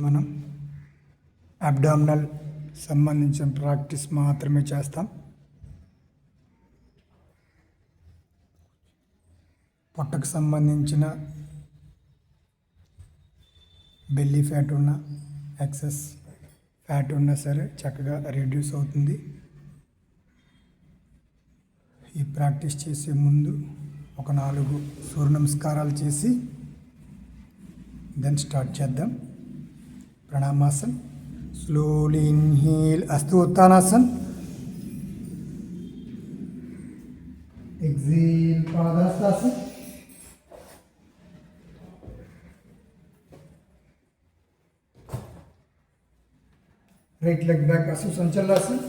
మనం అబ్డామినల్ సంబంధించిన ప్రాక్టీస్ మాత్రమే చేస్తాం. పొట్టకు సంబంధించిన బెల్లీ ఫ్యాట్ ఉన్న ఎక్సెస్ ఫ్యాట్ ఉన్నా సరే చక్కగా రెడ్యూస్ అవుతుంది. ఈ ప్రాక్టీస్ చేసే ముందు ఒక 4 సూర్య నమస్కారాలు చేసి దెన్ స్టార్ట్ చేద్దాం. ప్రణామాసన్. స్లోలీ ఇన్హేల్, అస్తు Uttanasan. Exhale Padahastasan. Right leg back, అసు Sanchalanasan.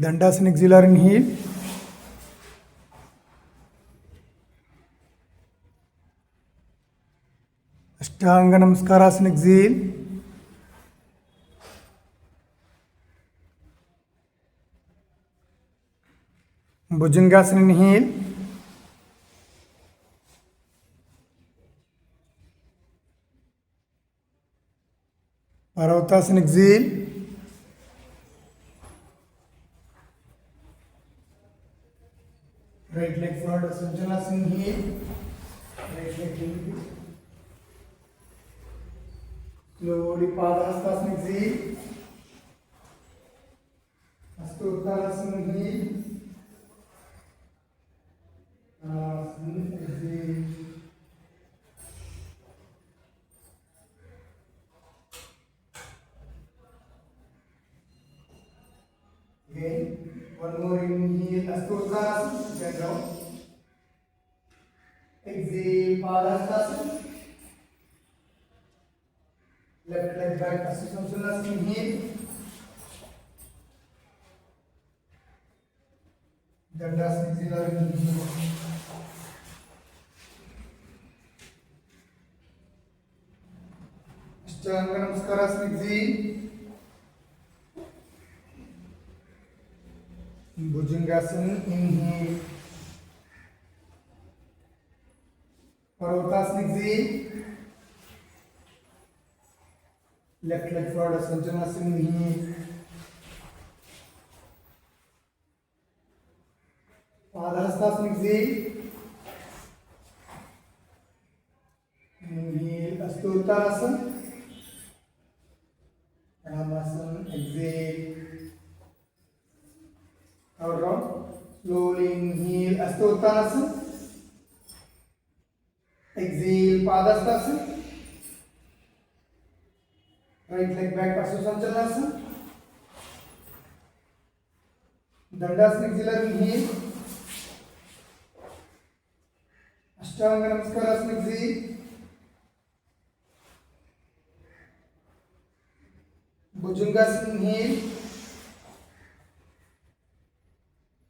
Dandasan, exhale inhale. Ashtanga Namaskarasan, exhale. Bhujangasan, inhale. Parvatasan, exhale. Right leg forward, Sanchalanasan, inhale. Right leg in. Slowly Padahastasana, exhale. Hasta Uttanasana, inhale. Anasana, exhale. Again, one more inhale. Hasta Uttanasana, get down. Exhale, Padahastasana. Left leg back, Hasta Samsanasana, inhale. Dandasana, exhale, inhale. Ashtanga Namaskarasan, exhale. Bhujangasana, inhale. Parvatasana, exhale. Left leg forward, Sanjanasana, inhale. Padahastasana, exhale. Inhale, Hasta Uttanasana. Pranayama, exhale. Third round. Slowly inhale, Hasta Uttanasana. Exhale, Padahastasana. Right leg back, Parsva Sanchalanasana. Dandasana, exhale, inhale. Ashtanga Namaskarasan, exhale. Bhujangasana, inhale.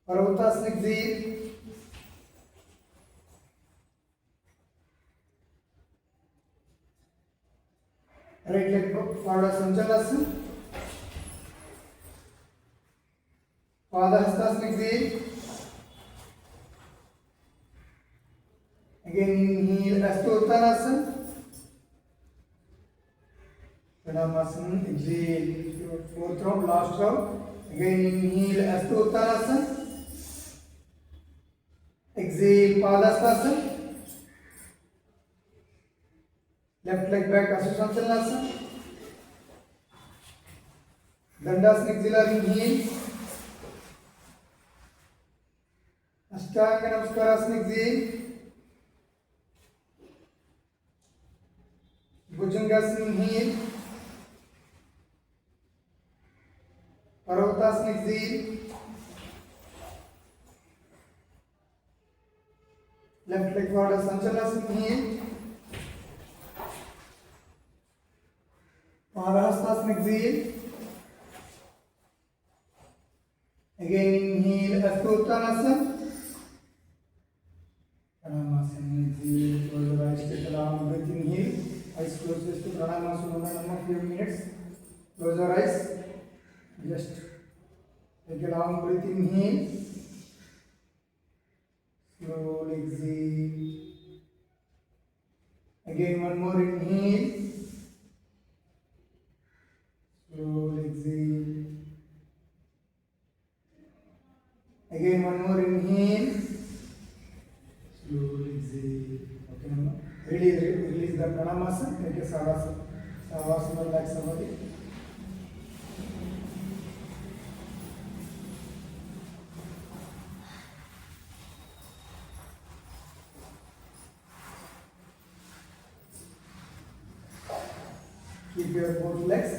Parvatasana, exhale. Right leg forward, Sanchalanasana. Padahastasana, exhale. Again inhale, Hasta Uttanasana. Pranayama, exhale. Fourth round, last round. Again inhale, Hasta Uttanasana. Exhale, Padahastasana. Left leg back, Hasta Samsanasana. Dandasana, exhale, inhale. Ashtanga Namaskarasan, exhale. Bhujangasana, inhale. Parvatasana, exhale. Left leg forward, Sanchalanasana, inhale. Padahastasana, exhale. Again inhale, Hasta Uttanasana. Pranayama, exhale. Close your eyes, take a long breath, inhale. Eyes closed, just to Pranayama for a few minutes. Close your eyes. Just take a long breath, inhale. Slowly exhale. Again, one more inhale. Slowly exhale. Again, one more inhale. Slowly exhale. Okay, now release the pranamasa. Take a savasana. Savasana like somebody. Keep your both legs,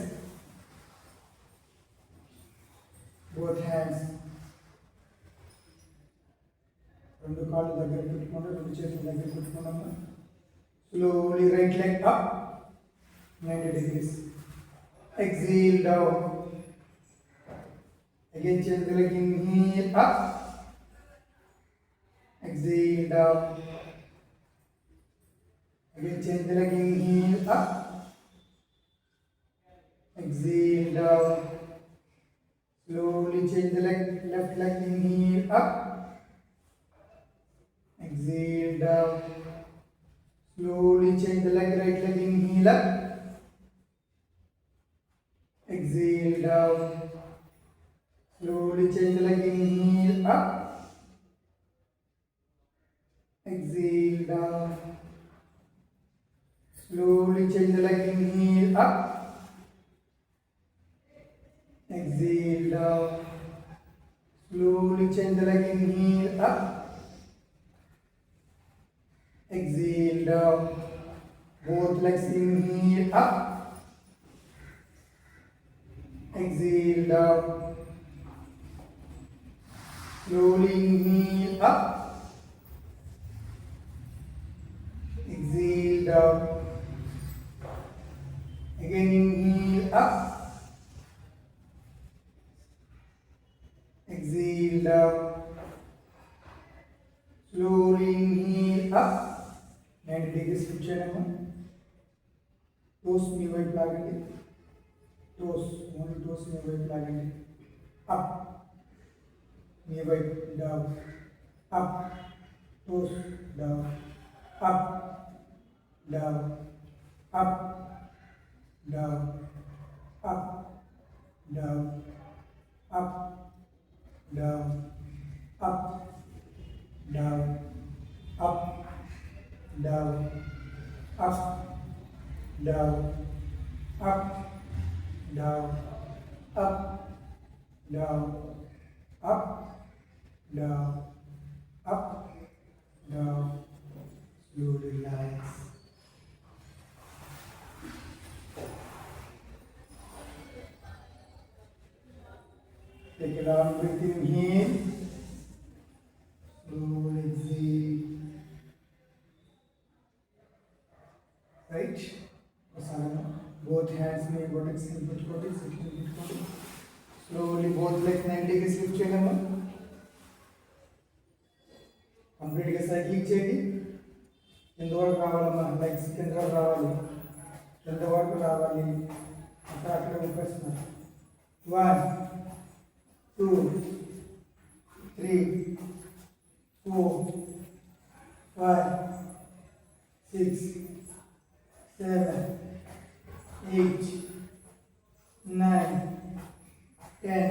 both hands. రెండు కాళ్ళు దగ్గర పెట్టుకోండి, రెండు చేతులు దగ్గర పెట్టుకోండి. Slowly right leg up 90 degrees. Exhale down. Again change the leg, inhale up. Exhale down. Again change the leg, inhale up. Exhale down. Slowly change the leg, left leg, inhale up. Exhale down. Slowly change the leg, right leg, inhale up. Exhale down. Slowly change the leg, inhale up. Exhale down. Slowly change the leg, inhale up. Exhale down. Slowly change the leg, inhale up. Exhale down. Both legs, inhale up. Exhale down. Slowly inhale up. Exhale down. Again inhale up. Exhale down. Slowly inhale up. 90 degrees flip చేయడము. Toes మీ వైపు లాగండి. Toes, only toes మీ వైపు లాగండి. Up. మీ వైపు down. Up. Toes down. Up. Down. Up. Down. Up. Down. Up. Down. Up. Down. Up. Down. Up. Down. Up. Down. Up. Down. Up. Down. Up. Down. Slowly relax. Take a long breath in here. Slowly exhale. Right? Both hands may buttocks in peట్టుకోండి. Slowly both legs 90 degrees lift చేయడము. Complete గా cycling చేయండి. కింద వరకు రావాలమ్మా, legs కింద వరకు రావాలి, కింద వరకు రావాలి. అక్కడ ఊపేస్తున్నారు. 1 2 3 4 5 6 7 8 9 10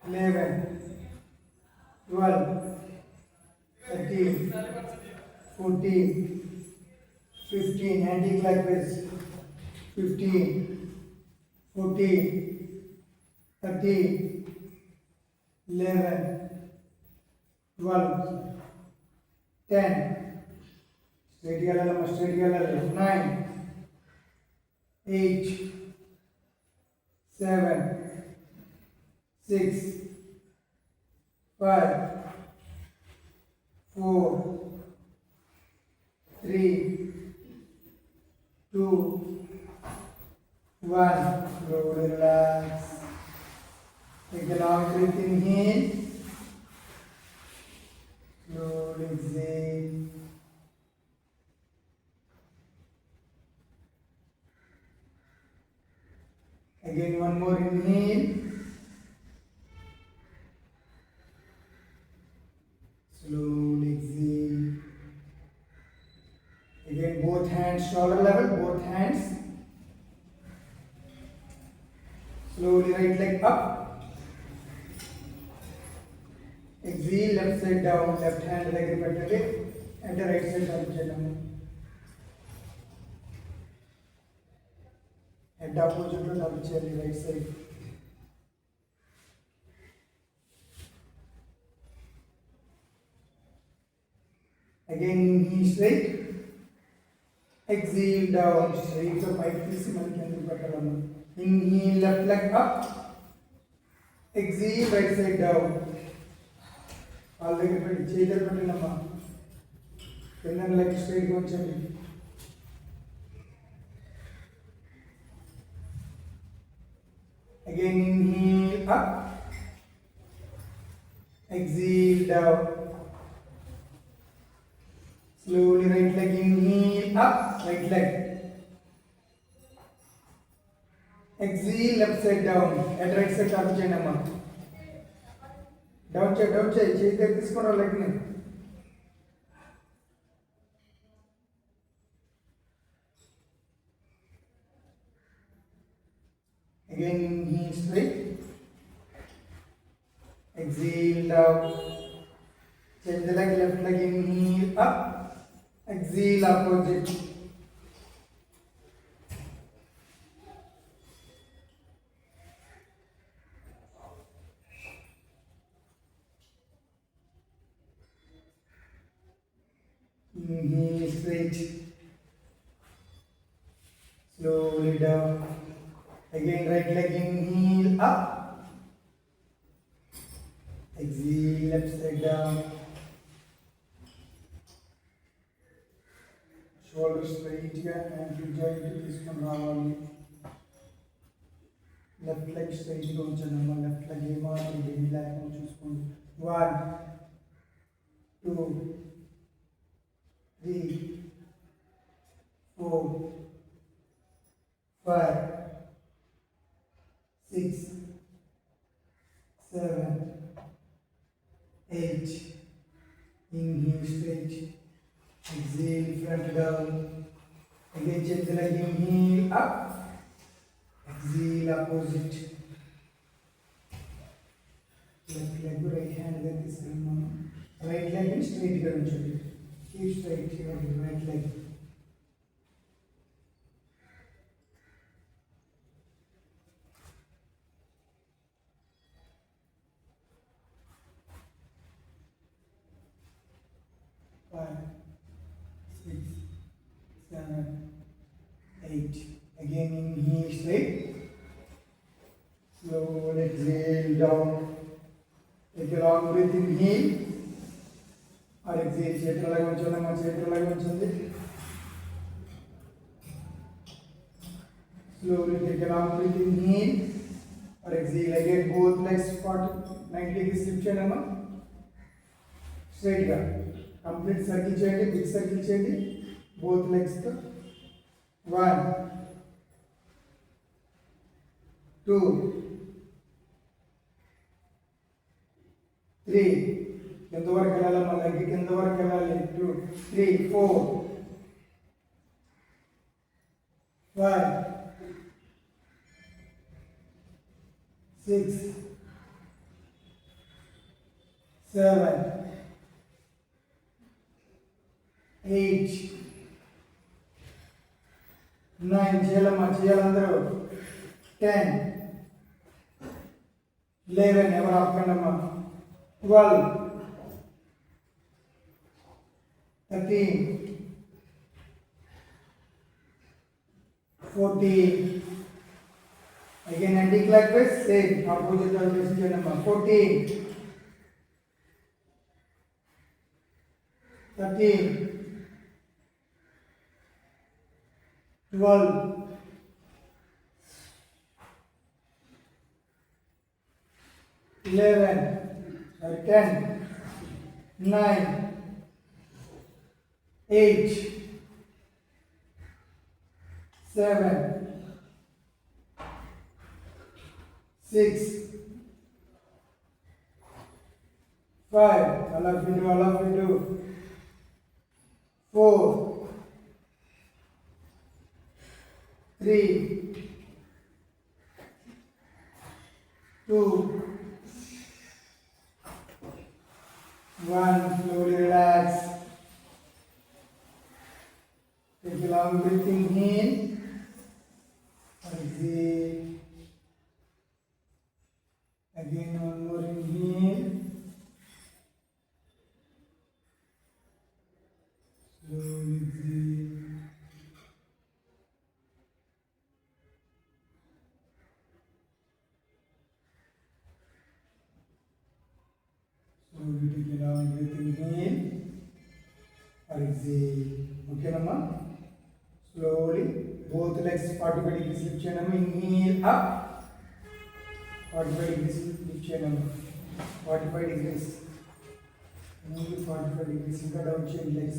11 12 13 14 15 anti-clockwise 15 14 13 11 12 10 straight వెళ్ళాలమ్మా, straight వెళ్ళాలి. 9 8 7 6 5 4 3 2 1. Slowly relax. Take a long breath in here. Slowly exhale. Again one more inhale. Slowly exhale. hands shoulder level, both hands. Slowly right leg up. Exhale, left side down, left hand దగ్గర పెట్టండి. అంటే right side turn చేద్దాము. Head opposite లో turn చేయాలి right side. Again inhale straight. Exhale down straight. So పైకి తీసి మనకి ఎందుకు పెట్టాలన్నా. Inhale left leg up. Exhale right side down. కాళ్ళ దగ్గర పెట్టి చేతులు పెట్టండమ్మా. కింద లెగ్ స్ట్రైట్ గా ఉంచండి. Again inhale up. Exhale down. Slowly right leg inhale up, right leg. Exhale left side down. At right side turn చేయండమ్మా. డౌన్ చేయి చేయి దగ్గర తీసుకోండి లెగ్ ని. Again inhale straight. Exhale down. Change the leg, left leg inhale up. Exhale opposite. Inhale straight. Slowly down. Again right leg inhale up. Exhale left side down. Shoulder straight గా ankle joint తీసుకొని రావాలి. Left leg straight గా ఉంచండి. Left leg ఏమాత్రం bend లేకుండా చూసుకోండి. 1 2 3 4 5 6 7 8. Inhale straight. Exhale front down. Again change the leg, inhale up. Exhale opposite. Left leg right hand గా తీసుకున్నాము. Right leg straight గా ఉంచండి. Keep straight here, right leg. Five, 6, 7, 8. Again inhale straight. Slowly exhale down. Take a long breath, inhale. Or exhale. చేతులగా ఉంచండి. మా చేతులగా ఉంచండి. Slowly take a long breath, inhale. Or exhale. Again both legs 90 degrees flip చేయండి. Straight గా. Complete circle చేయండి. Big circle చేయండి both legs తో. 1 2 3. కింద వరకు వెళ్ళాలి. మన లెగ్ కింద వరకు వెళ్ళాలి. 2 3 4 5 6 7 8 9. చేయాలమ్మా చేయాలందరూ. 10 11. ఎవరు ఆపకండమ్మా. 12 13 14. Again anti-clockwise, same opposite direction చేయండమ్మా. 14 13 12 11 10 9 8 7 6 5. All of you do. 4 3, 2, 1. Slowly relax. Take a long breathing in. Exhale. Again, one more inhale. Slowly exhale. Slowly take a long breathing in or exhale. Okay, Nama? Slowly, both legs 45 degrees lift cheyanamma. Inhale up. 45 degrees lift cheyanamma. 45 degrees. Only 45 degrees. ఇంకా down చేయండి legs.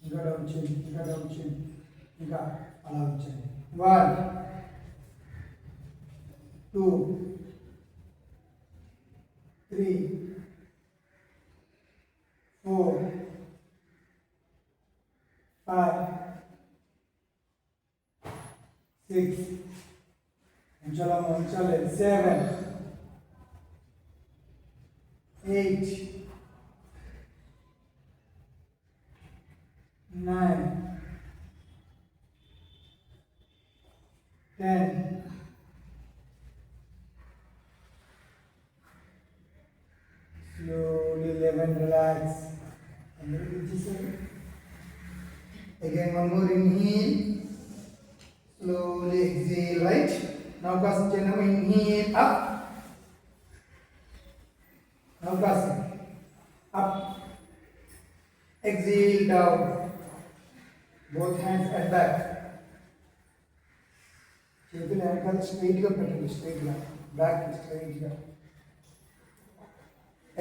ఇంకా down చేయండి. ఇంకా down చేయండి. ఇంకా అలా ఉంచండి. 1, 2, 3, 4, 5, 6. ఉంచాలి 7, 8, 9, 10, 11. Relax. Again, one more inhale. Slowly exhale, right? Now casting cheyanamma. Inhale up. Now casting up. Exhale down. Both hands at back. చేతులు వెనకాల స్ట్రైట్ గా పెట్టండి. స్ట్రైట్ గా బ్యాక్ స్ట్రైట్ గా.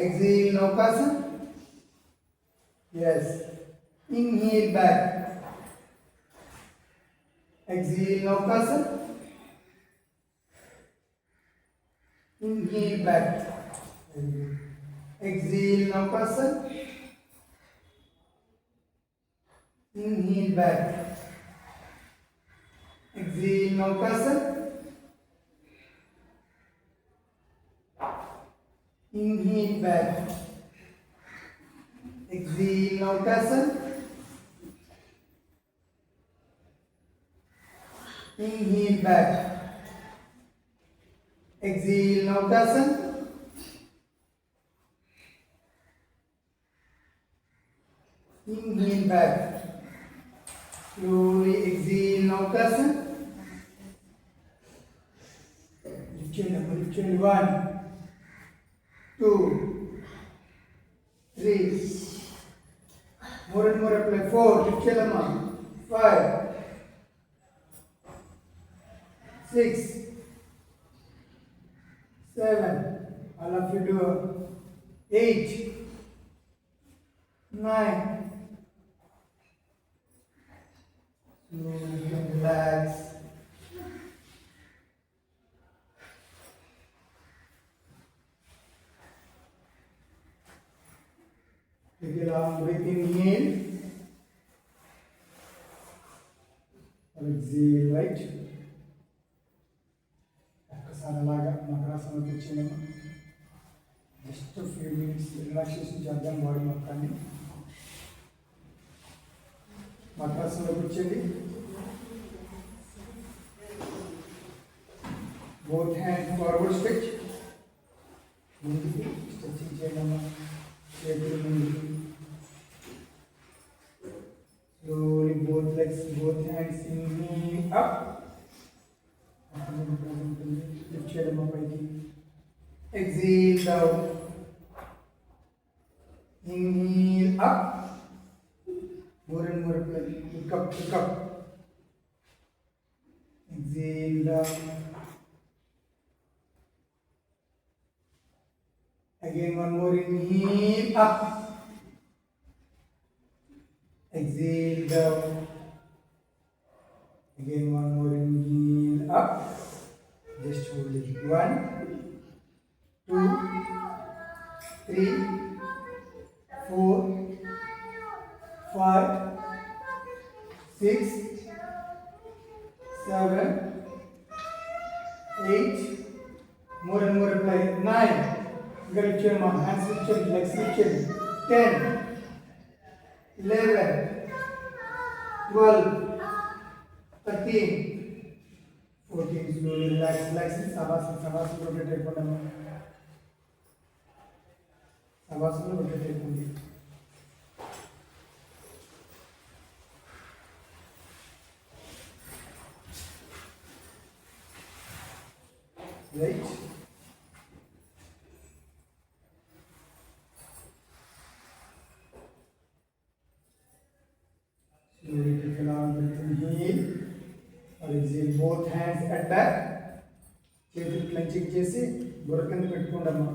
Exhale, Naukasa. Yes. Inhale back. Exhale, Naukasa. Inhale back. Exhale, Naukasa. Inhale back. Exhale, Naukasa. Inhale back. Exhale, Naukasa. Inhale back. Exhale, Naukasa. Inhale back. Slowly exhale, Naukasa. Lift your number, lift your 1, 2, 3. More and more apply. 4. Lift your number. 5, 6, 7. All of you do 8, 9. Slowly relax. Take a long breathing in. Exhale, right? ఒక్కసారి అలాగా మకరాసనం కూర్చోలేము. Just few minutes relaxation చేద్దాం body మొత్తాన్ని. మకరాసనంలో కూర్చోండి. Both hand forward stretch. ముందుకు stretching చేయడము. చేతులు ముందుకు. Slowly both legs, both hands inhale up. Lift చేయడము పైకి. Exhale down. Inhale up. More and more play. Look up, look up. Exhale down. Again, one more inhale up. Exhale down. Again, one more inhale up. Just hold it. 1, 2, 3, 4, 5, 6, 7, 8, more and more apply, 9, ఇంకా lift చేయండి మా hands lift చేయండి, legs lift చేయండి, 10, 11, 12, 13, 14, slowly relax, relax, సవాసన rotate అయిపోండి, సవాసన rotate అయిపోండి. Right. Slowly take a long breath, inhale or exhale. Both hands at back. చేతులు clenching చేసి బుర్ర కింద పెట్టుకోండమ్మా.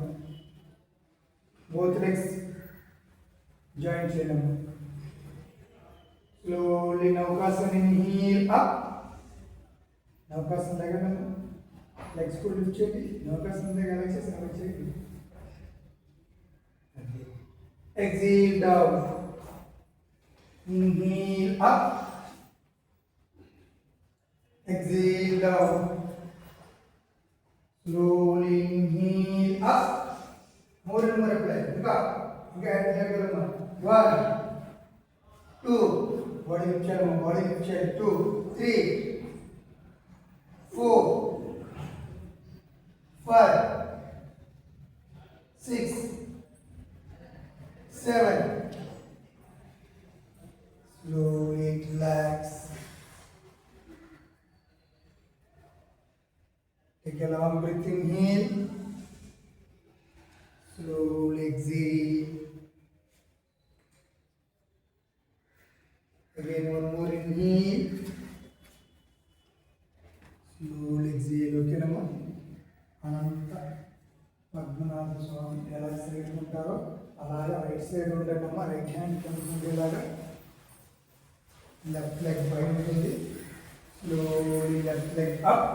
బోత్ లెగ్స్ జాయింట్ చేయడమ్మా. Slowly Naukasana, inhale up. Naukasana దగ్గర లెగ్స్ కూడా లిఫ్ట్ చేయండి. నౌకాసన దగ్గర ఎలా చేసి అలా చేయండి. Exhale down. Inhale up. Exhale down. Slowly inhale up. More and more apply. Look up. Get here. 1, 2. Body lift channel. Body lift channel. 2, 3, 4, 5, 6, 7. Slowly relax. Take a long breath, inhale. Slowly exhale. Again, one more inhale. Slowly exhale. Okay, Nama? Anantha Padmanabha స్వామి ఎలా side ఉంటారో అలాగే right side ఉండేటమ్మా. Right hand కనుకుండేలాగా left leg పైన ఉంటుంది. Slowly left leg up.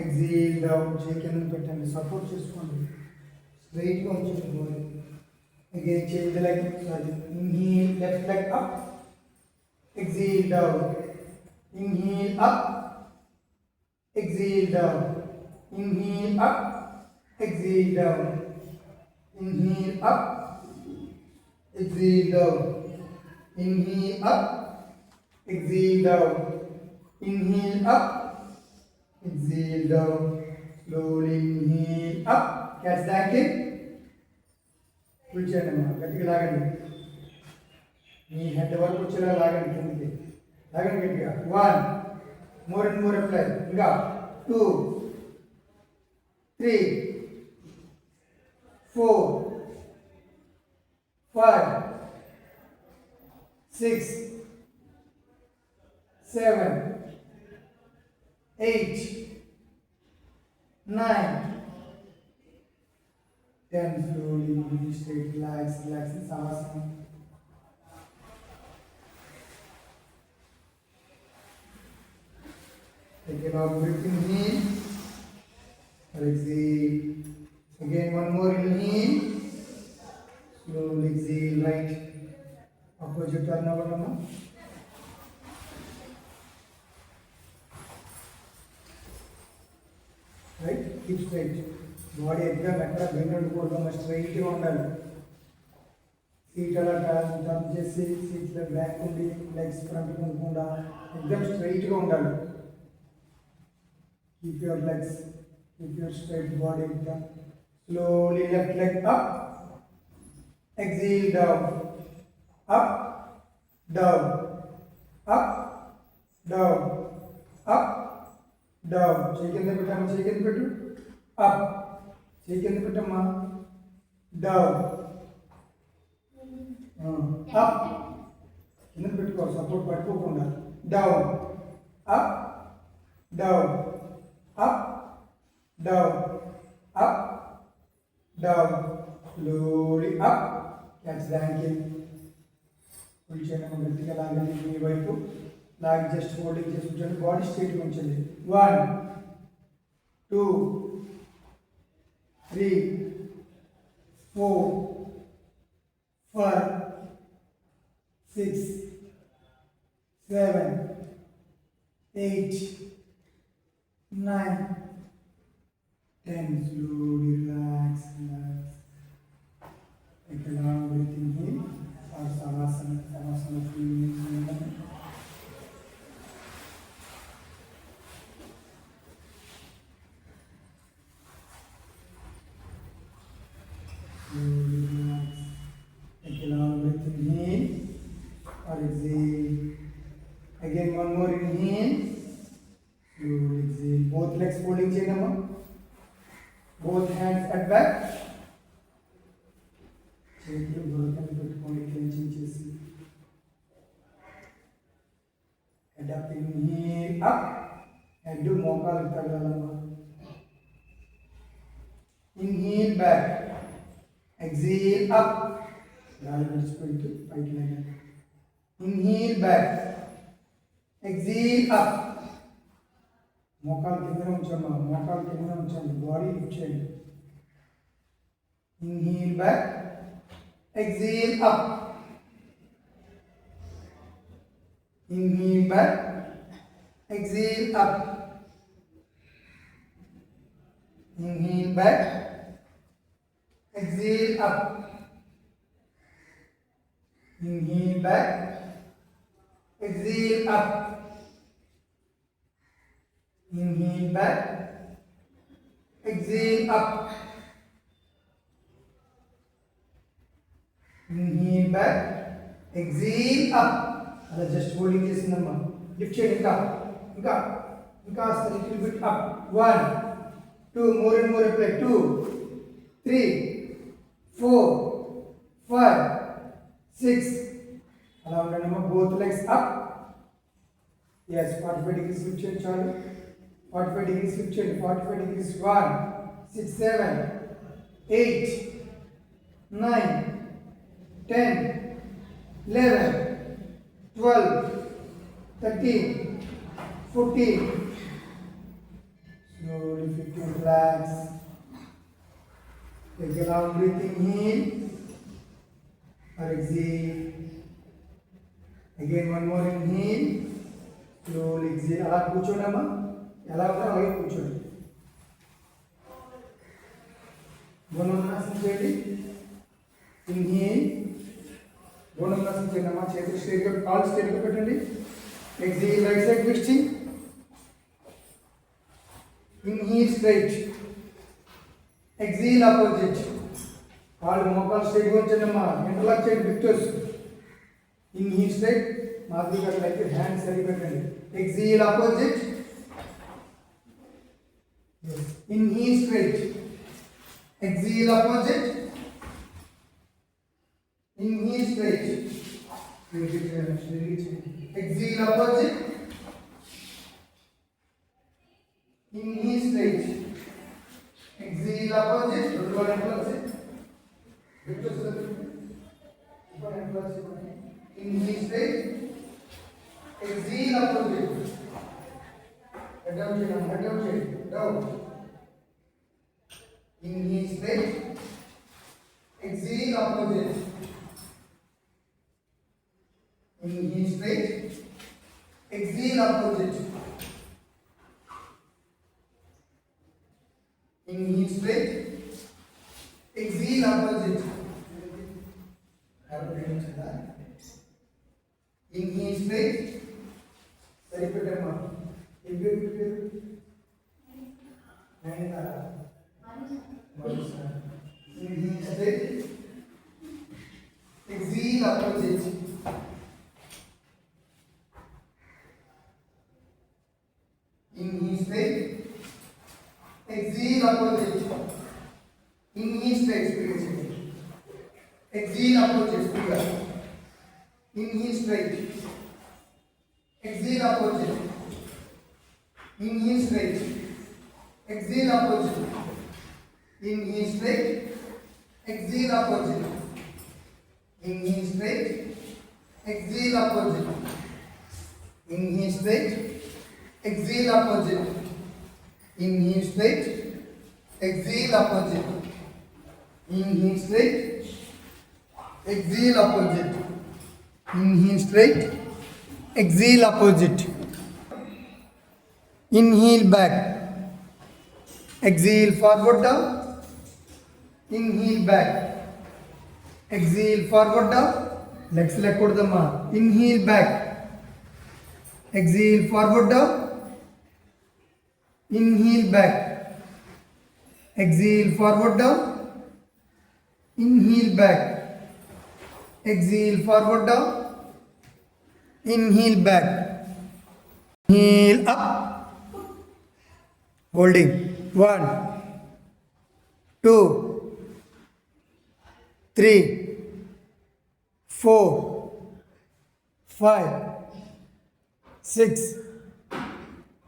Exhale down. చేయి కింద పెట్టండి, సపోర్ట్ చేసుకోండి, స్ట్రైట్గా ఉంచండి body. Again change leg. Inhale left leg up. Exhale down. Inhale up. Exhale down. Inhale up. Exhale down. Inhale up. Exhale down. Inhale up. Exhale down. Inhale up. Exhale down. Slowly inhale up. Catch that kick. కూర్చోండి, గట్టిగా లాగండి. మీ head వరకు వచ్చేలా లాగండి కిందకి. లాగండి గట్టిగా. 1, more and more apply. ఇంకా 2, 3, 4, 5, 6, 7, 8, 9, 10. Slowly straight, relax, relax. Savasana. Take a long breath, inhale or exhale. Again, one more inhale. Slowly exhale, right. Opposite turn over, Nama. Right? Keep straight. Body exam ఎక్కడ bend ఉండకూడదు, స్ట్రైట్గా ఉండాలి. Seat అలా turn చేసి సీట్లో back ఉండి legs front ఉండకుండా exam స్ట్రైట్గా ఉండాలి. Keep your legs, keep your straight body down. Slowly left leg up. Exhale down. Up, down, up, down, up, down. Check in the bottom, check in the bottom. Up. Check in the bottom. Down. Up. In the bottom, support పట్టుకోకుండా. Down. Up, down. Up, down, up, down. Slowly up. Catch the ankle. కూర్చోండి, గట్టిగా లాగండి. మీ వైపు లాగి just holding చేసి కూర్చోండి. Body స్ట్రైట్గా ఉంచండి. 1, 2, 3, 4, 5, 6, 7, 8, 9, 10. Slowly relax, relax. Take a long breath in here. Or Savasana, Savasana feeling. Slowly relax. Take a long breath in here. Or exhale. Again, one more inhale. Slowly exhale. Both legs folding cheyama. Both hands at back. చేతులు దొరకని పెట్టుకోండి clenching చేసి. Head up inhale up. Head మోకాలు తగలాలమ్మా. Inhale back. Exhale up. గాలి విడిచిపెడుతూ పైకి లేగండి. Inhale back. Exhale up. మోకాలు కింద ఉంచమ్మా. మోకాలు కింద ఉంచండి. బాడీ లిఫ్ట్ చేయండి. Inhale back. Exhale up. Inhale back. Exhale up. Inhale back. Exhale up. Inhale back. Exhale up. Inhale back. Exhale up. Inhale back, exhale up. That's just holding this number. Lift your leg up. A little bit up. 1, 2, more and more apply. 2, 3, 4, 5, 6. Allow the number both legs up. Yes, 45 degrees lift your child. 45 degrees lift your 45 degrees. 1, 6, 7, 8, 9, 10, 11, 12, 13, 14. Slowly 15, relax. Take a long breathing in or exhale. Again, one more inhale. Slowly exhale. Ala kuchonama. Ala alage kuchoni. Bononasam cheyandi. Inhale. Bononasam cheyandama. Chetu straight ga all straight ga pettandi. Exhale, right side twisting. Inhale straight. Exhale opposite. All mokal straight ga unchandama. Interlock cheyandi victors. Inhale straight. Madhuri garu like hand sari pettandi. Exhale opposite. Yes. Inhale straight. Exhale opposite. Inhale straight. Exhale opposite. Inhale straight. Exhale opposite. Roll and plus it. Inhale straight. Exhale opposite. Head down. Down. Inhale straight. Exhale opposite. Inhale straight. Exhale opposite. Inhale straight. Exhale opposite. Inhale straight. Sari pettamma. Inhale straight. Exhale opposite. Inhale straight. Exhale opposite. Inhale straight. Exhale opposite. Inhale straight. Exhale opposite. Inhale straight. Exhale opposite. Inhale straight. Exhale opposite. Inhale straight. Exhale opposite. Inhale straight. Exhale opposite. Inhale straight. Exhale opposite. Inhale straight. Exhale opposite. Inhale straight. exhale opposite, inhale back, exhale forward down, inhale back, exhale forward down, legs leg kodamma, inhale back, exhale forward down, inhale back, exhale forward down, inhale back, exhale forward down, inhale back, inhale up, holding 1 2 3 4 5 6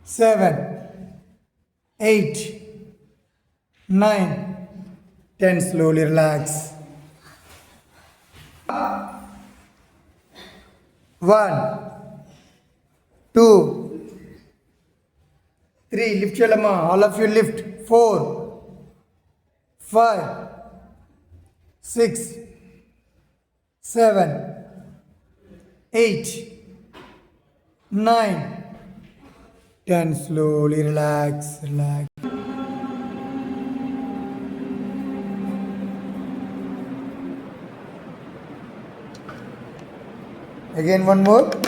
7 8 9 10. Slowly relax. 1 2 3. Lift your lemma. All of you lift. 4 5 6 7 8 9 10. Slowly relax. Relax. Again one more.